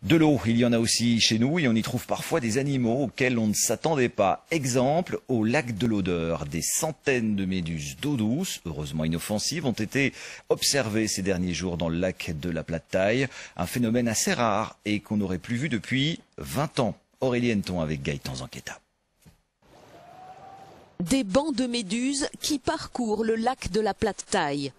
De l'eau, il y en a aussi chez nous et on y trouve parfois des animaux auxquels on ne s'attendait pas. Exemple, au lac de l'Odeur, des centaines de méduses d'eau douce, heureusement inoffensives, ont été observées ces derniers jours dans le lac de la Plate-Taille. Un phénomène assez rare et qu'on n'aurait plus vu depuis 20 ans. Aurélie Henneton avec Gaëtan Zanqueta. Des bancs de méduses qui parcourent le lac de la Plate-Taille.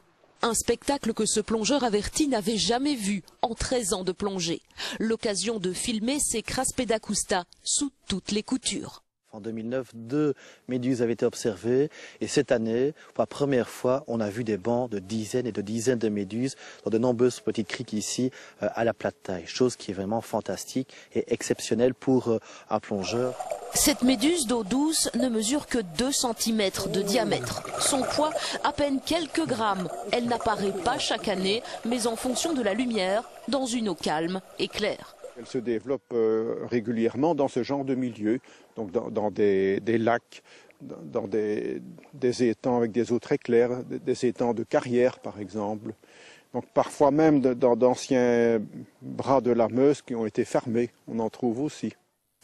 Un spectacle que ce plongeur averti n'avait jamais vu en 13 ans de plongée. L'occasion de filmer ces Craspedacusta sous toutes les coutures. En 2009, 2 méduses avaient été observées et cette année, pour la première fois, on a vu des bancs de dizaines et de dizaines de méduses dans de nombreuses petites criques ici à la Plate-Taille. Chose qui est vraiment fantastique et exceptionnelle pour un plongeur. Cette méduse d'eau douce ne mesure que 2 cm de diamètre. Son poids, à peine quelques grammes. Elle n'apparaît pas chaque année, mais en fonction de la lumière, dans une eau calme et claire. Elle se développe régulièrement dans ce genre de milieu, donc dans des lacs, dans des étangs avec des eaux très claires, des étangs de carrière par exemple. Donc parfois même dans d'anciens bras de la Meuse qui ont été fermés, on en trouve aussi.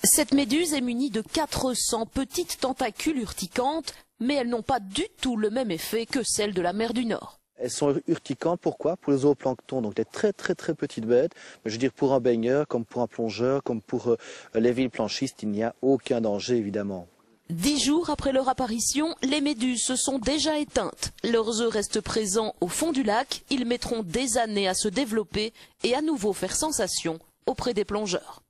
Cette méduse est munie de 400 petites tentacules urticantes, mais elles n'ont pas du tout le même effet que celles de la mer du Nord. Elles sont urticantes, pourquoi? Pour les zooplanctons, donc des très petites bêtes. Mais je veux dire, pour un baigneur, comme pour un plongeur, comme pour les villes-planchistes, il n'y a aucun danger évidemment. 10 jours après leur apparition, les méduses se sont déjà éteintes. Leurs œufs restent présents au fond du lac. Ils mettront des années à se développer et à nouveau faire sensation auprès des plongeurs.